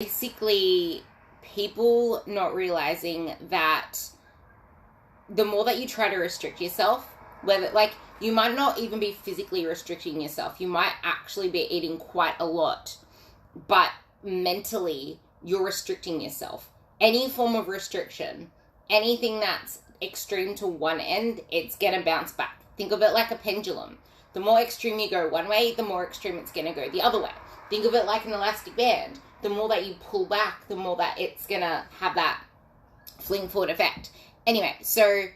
Basically, people not realizing that the more that you try to restrict yourself, whether like you might not even be physically restricting yourself, you might actually be eating quite a lot, but mentally you're restricting yourself. Any form of restriction, anything that's extreme to one end, it's gonna bounce back. Think of it like a pendulum. The more extreme you go one way, the more extreme it's gonna go the other way. Think of it like an elastic band. The more that you pull back, the more that it's gonna have that fling forward effect. Anyway, so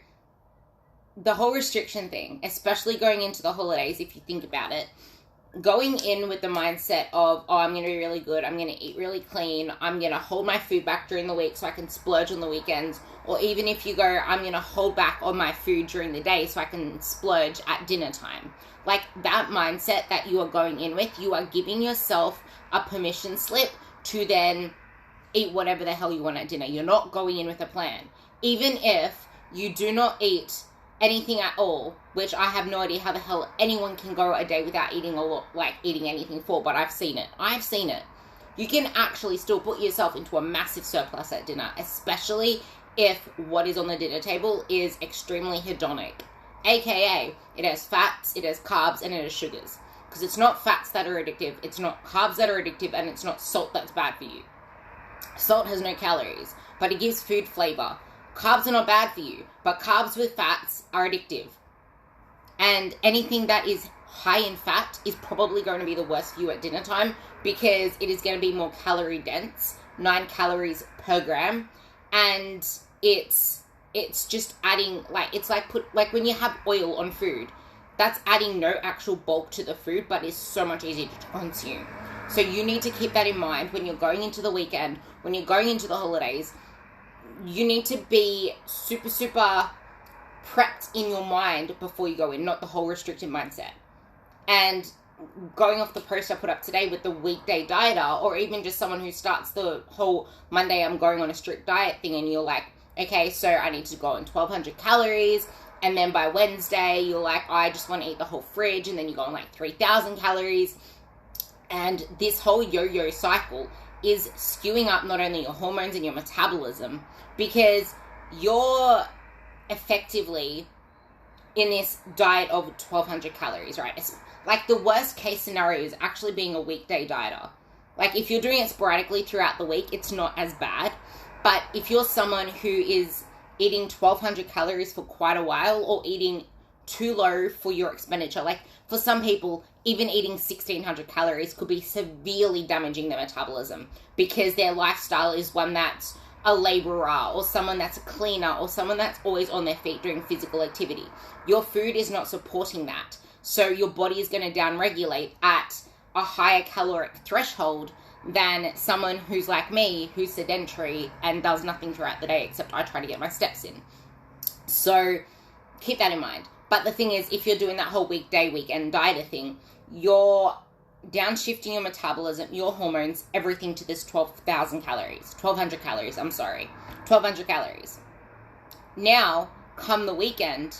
the whole restriction thing, especially going into the holidays, if you think about it, going in with the mindset of, oh, I'm going to be really good, I'm going to eat really clean, I'm going to hold my food back during the week so I can splurge on the weekends, or even if you go, I'm going to hold back on my food during the day so I can splurge at dinner time. Like, that mindset that you are going in with, you are giving yourself a permission slip to then eat whatever the hell you want at dinner. You're not going in with a plan. Even if you do not eat anything at all, which I have no idea how the hell anyone can go a day without eating a lot, like eating anything full, but I've seen it. You can actually still put yourself into a massive surplus at dinner, especially if what is on the dinner table is extremely hedonic. AKA, it has fats, it has carbs, and it has sugars. Because it's not fats that are addictive, it's not carbs that are addictive, and it's not salt that's bad for you. Salt has no calories, but it gives food flavor. Carbs are not bad for you, but carbs with fats are addictive. And anything that is high in fat is probably going to be the worst for you at dinner time because it is going to be more calorie dense, 9 calories per gram. And it's just adding, like, it's like when you have oil on food, that's adding no actual bulk to the food, but it's so much easier to consume. So you need to keep that in mind when you're going into the weekend, when you're going into the holidays. You need to be super, super prepped in your mind before you go in, not the whole restricted mindset. And going off the post I put up today with the weekday dieter, or even just someone who starts the whole Monday I'm going on a strict diet thing, and you're like, okay, so I need to go on 1,200 calories, and then by Wednesday you're like, I just want to eat the whole fridge, and then you go on like 3,000 calories. And this whole yo-yo cycle is skewing up not only your hormones and your metabolism, because you're effectively in this diet of 1,200 calories, right? It's like the worst case scenario is actually being a weekday dieter. Like, if you're doing it sporadically throughout the week, it's not as bad. But if you're someone who is eating 1,200 calories for quite a while, or eating too low for your expenditure, like for some people, even eating 1,600 calories could be severely damaging their metabolism because their lifestyle is one that's a laborer, or someone that's a cleaner, or someone that's always on their feet doing physical activity. Your food is not supporting that. So your body is going to downregulate at a higher caloric threshold than someone who's like me, who's sedentary and does nothing throughout the day except I try to get my steps in. So keep that in mind. But the thing is, if you're doing that whole weekday, weekend dieter thing, you're downshifting your metabolism, your hormones, everything to this 1,200 calories. Now, come the weekend,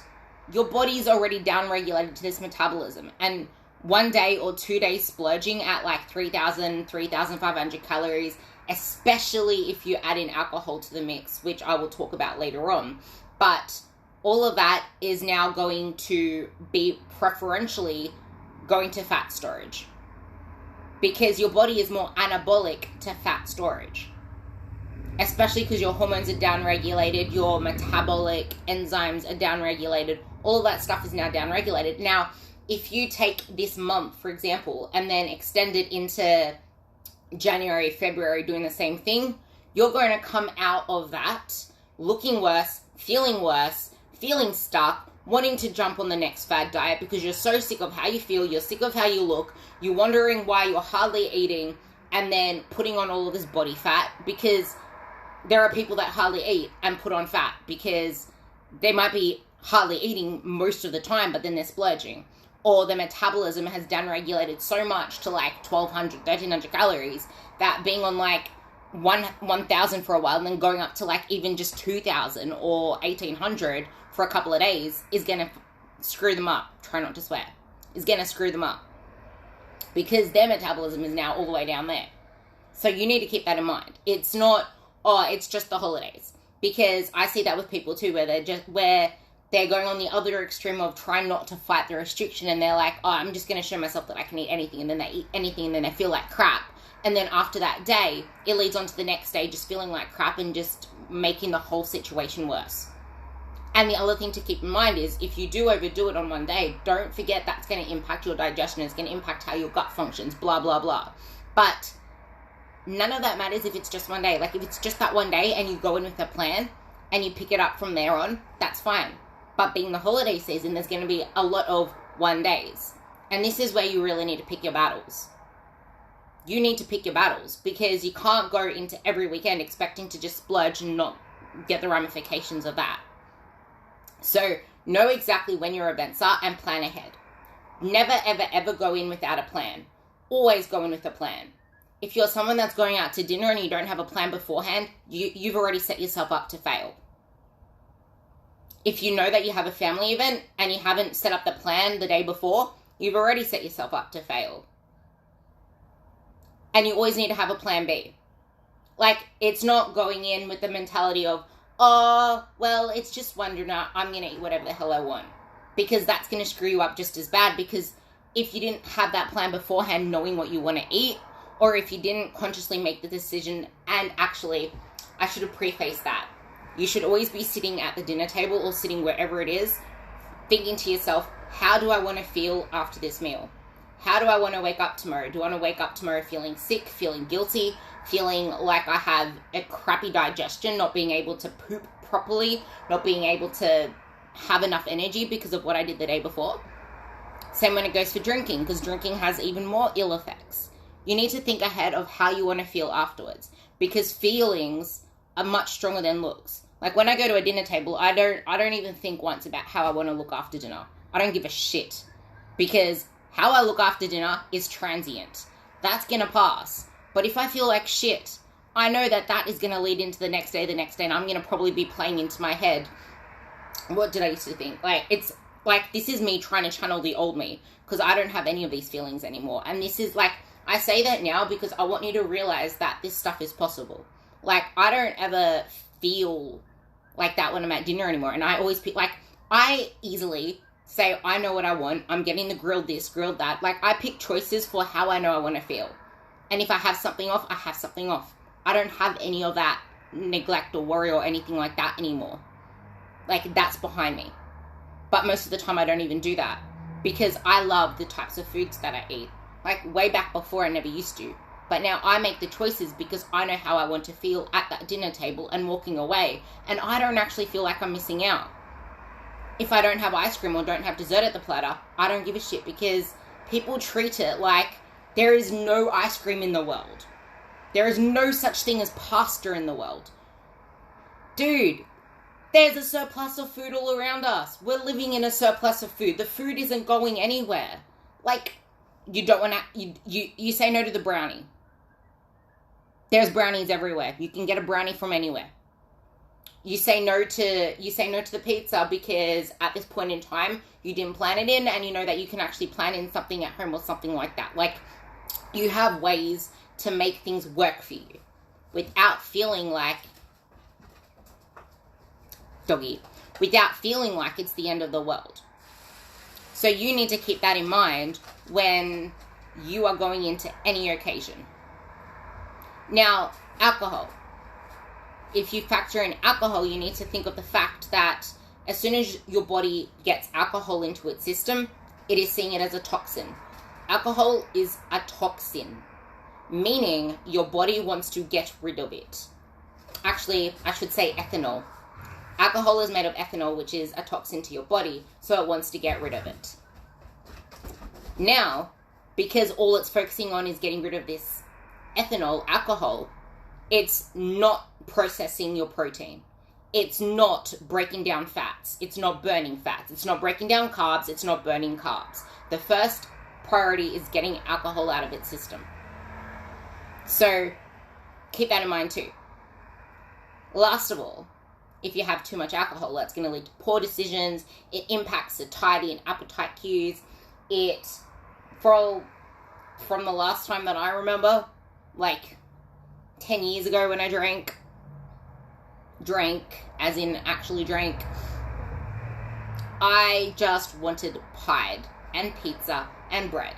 your body's already downregulated to this metabolism. And 1 day or 2 days splurging at like 3,000, 3,500 calories, especially if you add in alcohol to the mix, which I will talk about later on. But all of that is now going to be preferentially going to fat storage, because your body is more anabolic to fat storage, especially because your hormones are downregulated, your metabolic enzymes are downregulated, all of that stuff is now downregulated. Now, if you take this month, for example, and then extend it into January, February, doing the same thing, you're going to come out of that looking worse, feeling stuck, wanting to jump on the next fad diet because you're so sick of how you feel, you're sick of how you look, you're wondering why you're hardly eating, and then putting on all of this body fat, because there are people that hardly eat and put on fat because they might be hardly eating most of the time, but then they're splurging. Or their metabolism has downregulated so much to like 1,200, 1,300 calories that being on like 1,000 for a while and then going up to like even just 2,000 or 1,800 for a couple of days is going to screw them up. Try not to swear. Is going to screw them up because their metabolism is now all the way down there. So you need to keep that in mind. It's not, oh, it's just the holidays. Because I see that with people too, where they're going on the other extreme of trying not to fight the restriction, and they're like, oh, I'm just going to show myself that I can eat anything, and then they eat anything, and then they feel like crap. And then after that day, it leads on to the next day just feeling like crap and just making the whole situation worse. And the other thing to keep in mind is if you do overdo it on one day, don't forget that's going to impact your digestion. It's going to impact how your gut functions, blah, blah, blah. But none of that matters if it's just one day. Like if it's just that one day and you go in with a plan and you pick it up from there on, that's fine. But being the holiday season, there's going to be a lot of one days. And this is where you really need to pick your battles. You need to pick your battles because you can't go into every weekend expecting to just splurge and not get the ramifications of that. So know exactly when your events are and plan ahead. Never, ever, ever go in without a plan. Always go in with a plan. If you're someone that's going out to dinner and you don't have a plan beforehand, you've already set yourself up to fail. If you know that you have a family event and you haven't set up the plan the day before, you've already set yourself up to fail. And you always need to have a plan B. Like, it's not going in with the mentality of, oh, well, it's just one dinner, I'm going to eat whatever the hell I want. Because that's going to screw you up just as bad, because if you didn't have that plan beforehand knowing what you want to eat, or if you didn't consciously make the decision, and actually, I should have prefaced that. You should always be sitting at the dinner table or sitting wherever it is, thinking to yourself, how do I want to feel after this meal? How do I want to wake up tomorrow? Do I want to wake up tomorrow feeling sick, feeling guilty, feeling like I have a crappy digestion, not being able to poop properly, not being able to have enough energy because of what I did the day before? Same when it goes for drinking, because drinking has even more ill effects. You need to think ahead of how you want to feel afterwards, because feelings are much stronger than looks. Like when I go to a dinner table, I don't even think once about how I want to look after dinner. I don't give a shit, because how I look after dinner is transient. That's gonna pass. But if I feel like shit, I know that that is gonna lead into the next day, and I'm gonna probably be playing into my head, what did I used to think? Like, it's like, this is me trying to channel the old me, because I don't have any of these feelings anymore. And this is like, I say that now because I want you to realize that this stuff is possible. Like, I don't ever feel like that when I'm at dinner anymore. And I always, like, I easily say, I know what I want. I'm getting the grilled this, grilled that. Like, I pick choices for how I know I want to feel. And if I have something off, I have something off. I don't have any of that neglect or worry or anything like that anymore. Like, that's behind me. But most of the time I don't even do that, because I love the types of foods that I eat. Like, way back before I never used to. But now I make the choices because I know how I want to feel at that dinner table and walking away. And I don't actually feel like I'm missing out. If I don't have ice cream or don't have dessert at the platter, I don't give a shit, because people treat it like there is no ice cream in the world. There is no such thing as pasta in the world. Dude, there's a surplus of food all around us. We're living in a surplus of food. The food isn't going anywhere. Like, you don't want to, you say no to the brownie. There's brownies everywhere. You can get a brownie from anywhere. You say no to the pizza because at this point in time you didn't plan it in, and you know that you can actually plan in something at home or something like that. Like, you have ways to make things work for you without feeling like it's the end of the world. So you need to keep that in mind when you are going into any occasion. Now, alcohol. If you factor in alcohol, you need to think of the fact that as soon as your body gets alcohol into its system, it is seeing it as a toxin. Alcohol is a toxin, meaning your body wants to get rid of it. Actually, I should say ethanol. Alcohol is made of ethanol, which is a toxin to your body, so it wants to get rid of it. Now, because all it's focusing on is getting rid of this ethanol, alcohol, it's not processing your protein. It's not breaking down fats. It's not burning fats. It's not breaking down carbs. It's not burning carbs. The first priority is getting alcohol out of its system. So keep that in mind too. Last of all, if you have too much alcohol, that's going to lead to poor decisions. It impacts satiety and appetite cues. From the last time that I remember, like, 10 years ago when I drank, as in actually drank, I just wanted pie and pizza and bread.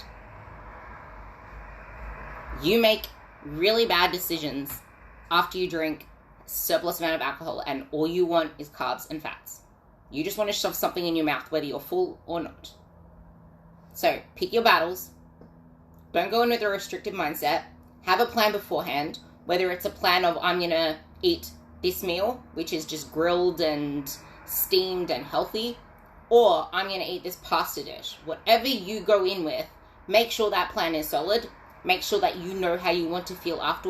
You make really bad decisions after you drink surplus amount of alcohol and all you want is carbs and fats. You just want to shove something in your mouth whether you're full or not. So pick your battles. Don't go in with a restrictive mindset. Have a plan beforehand, whether it's a plan of I'm going to eat this meal, which is just grilled and steamed and healthy, or I'm going to eat this pasta dish. Whatever you go in with, make sure that plan is solid. Make sure that you know how you want to feel afterwards.